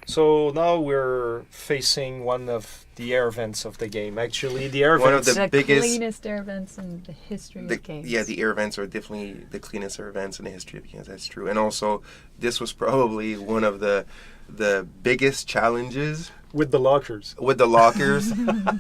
So now we're facing one of the air vents of the game. Actually, the air One of vents... the biggest- cleanest air vents in the history of games. Yeah, the air vents are definitely the cleanest air vents in the history of games. That's true. And also, this was probably one of the biggest challenges with the lockers. with the lockers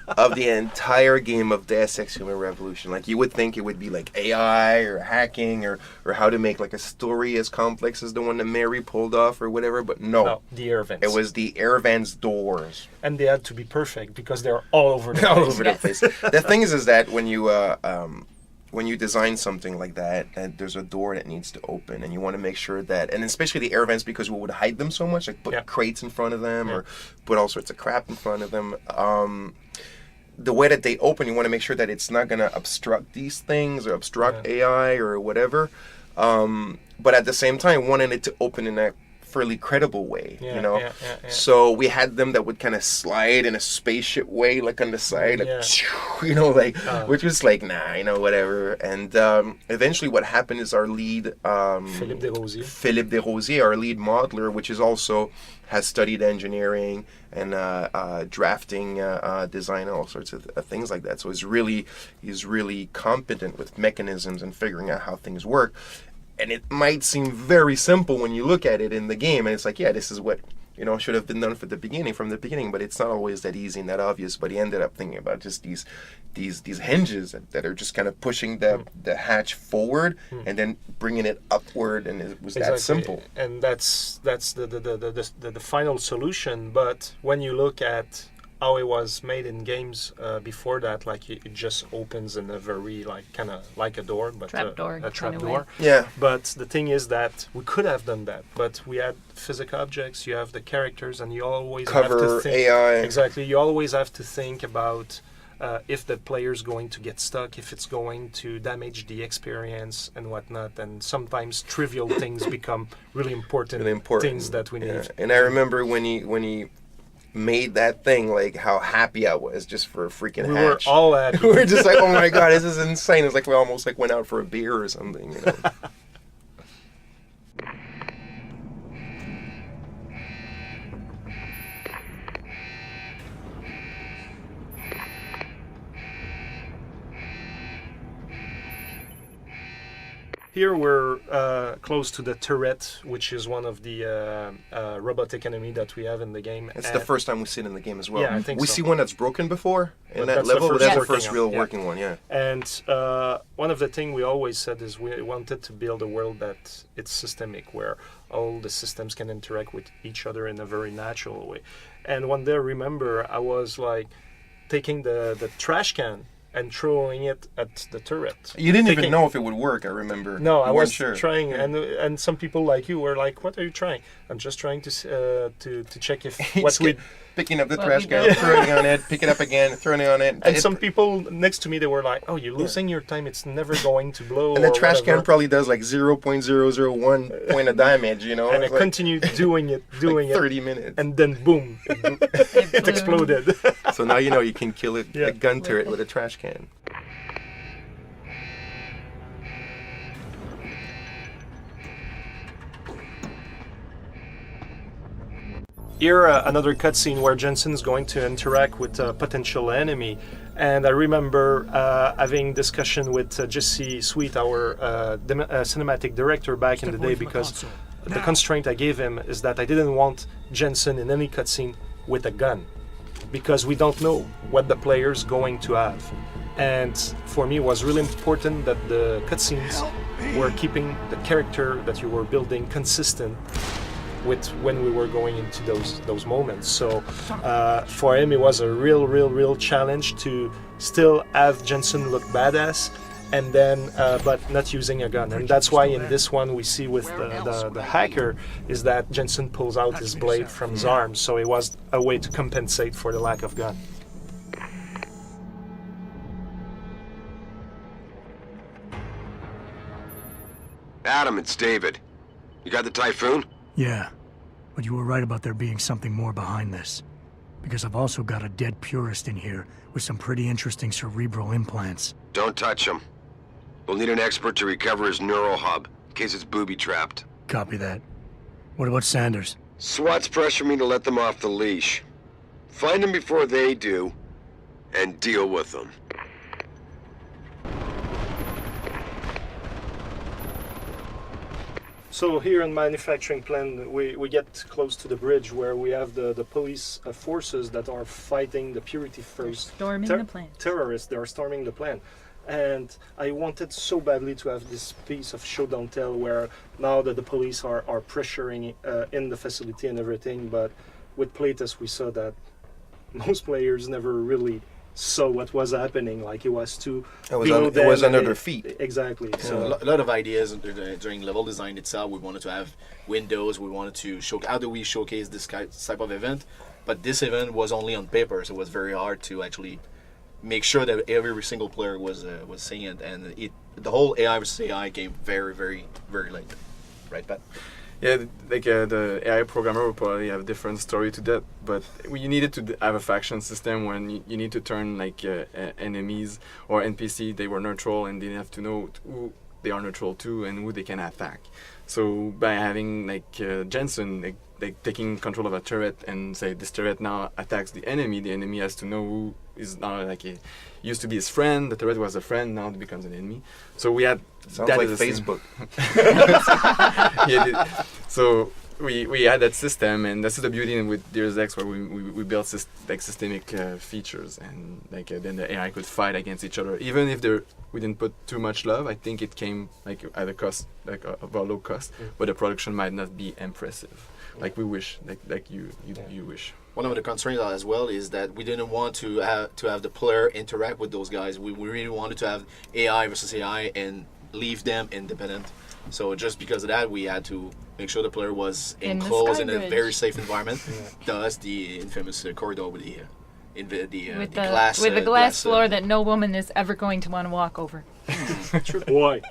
of the entire game of Deus Ex Human Revolution. Like, you would think it would be like AI or hacking or how to make like a story as complex as the one that Mary pulled off or whatever, but no. The air vents. It was the air vents doors. And they had to be perfect because they're all over the place. All over the place. The thing is that when you design something like that, and there's a door that needs to open, and you want to make sure that, and especially the air vents, because we would hide them so much, like put crates in front of them or put all sorts of crap in front of them. The way that they open, you want to make sure that it's not going to obstruct these things or obstruct AI or whatever. But at the same time, wanting it to open in a fairly credible way, you know. So we had them that would kind of slide in a spaceship way, like on the side, like you know, like which was like whatever. And eventually, what happened is our lead, Philippe Desrosiers, our lead modeler, which is also has studied engineering and drafting, design, all sorts of things like that. So he's really competent with mechanisms and figuring out how things work. And it might seem very simple when you look at it in the game, and it's like, yeah, this is what should have been done from the beginning. But it's not always that easy and that obvious. But he ended up thinking about just these hinges that are just kind of pushing the hatch forward and then bringing it upward, and it was that simple. And that's the final solution. But when you look at how it was made in games before that, like it just opens in a very kind of like a door, but a trap door. Yeah. But the thing is that we could have done that, but we had physical objects. You have the characters, and you always have to think, AI. Exactly. You always have to think about if the player's going to get stuck, if it's going to damage the experience and whatnot. And sometimes trivial things become really important things that we need. And I remember when he made that thing, like how happy I was just for a freaking hatch. We were all happy. We were just like, oh my god, this is insane. It's like we almost like went out for a beer or something, Here we're close to the turret, which is one of the robotic enemy that we have in the game. It's the first time we see it in the game as well. Yeah, I think we so. see one that's broken before in But that level, but that's the working first one. real working one, yeah. And one of the things we always said is we wanted to build a world that it's systemic, where all the systems can interact with each other in a very natural way. And one day, I remember, I was like taking the trash can and throwing it at the turret. You didn't even know if it would work, I remember. No, I was sure. trying, and some people like you were like, "What are you trying?" I'm just trying to check if what we picking up the trash can, throwing it on it, pick it up again, throwing it on it. And some people next to me, they were like, "Oh, you're losing your time. It's never going to blow." And the trash can probably does like 0.001 point of damage, And I continued doing it, like 30 minutes, and then boom, it exploded. So now you can kill a gun turret with a trash can. Here, another cutscene where Jensen's going to interact with a potential enemy. And I remember having discussion with Jesse Sweet, our cinematic director back in the day, because the constraint I gave him is that I didn't want Jensen in any cutscene with a gun, because we don't know what the player's going to have. And for me, it was really important that the cutscenes were keeping the character that you were building consistent with when we were going into those moments. So for him, it was a real challenge to still have Jensen look badass, and then but not using a gun. And that's why in this one we see with the hacker is that Jensen pulls out his blade from his arm. So it was a way to compensate for the lack of gun. Adam, it's David. You got the Typhoon? Yeah, but you were right about there being something more behind this. Because I've also got a dead purist in here with some pretty interesting cerebral implants. Don't touch him. We'll need an expert to recover his neural hub, in case it's booby-trapped. Copy that. What about Sanders? SWAT's pressure me to let them off the leash. Find them before they do, and deal with them. So here in manufacturing plant, we get close to the bridge where we have the police forces that are fighting the Purity First. Storming the plant. Terrorists, they are storming the plant. And I wanted so badly to have this piece of show don't tell where now that the police are pressuring in the facility and everything, but with playtest we saw that most players never really saw what was happening. Like it was too it was under their feet. Exactly. So So a lot of ideas during level design itself. We wanted to have windows. We wanted to show how do we showcase this type of event. But this event was only on paper, so it was very hard to actually make sure that every single player was seeing it, and the whole AI versus AI came very, very, very late, right, Pat? Yeah, like the AI programmer will probably have a different story to that, but you needed to have a faction system when you need to turn like enemies or NPC, they were neutral and they have to know who they are neutral to and who they can attack. So by having like Jensen like taking control of a turret and say this turret now attacks the enemy has to know who is now like used to be his friend, the turret was a friend, now it becomes an enemy. So we had Sounds that like as a Facebook. yeah, so we had that system, and that's the beauty with Deus Ex, where we built systemic features, and like then the AI could fight against each other, even if we didn't put too much love. I think it came like at a cost, like of a low cost, but the production might not be impressive, like we wish, like you wish. One of the constraints as well is that we didn't want to have the player interact with those guys. We really wanted to have AI versus AI and leave them independent. So just because of that, we had to make sure the player was In the enclosed in a Skybridge. very safe environment. Thus, the infamous corridor with With glass the glass floor that no woman is ever going to want to walk over. why?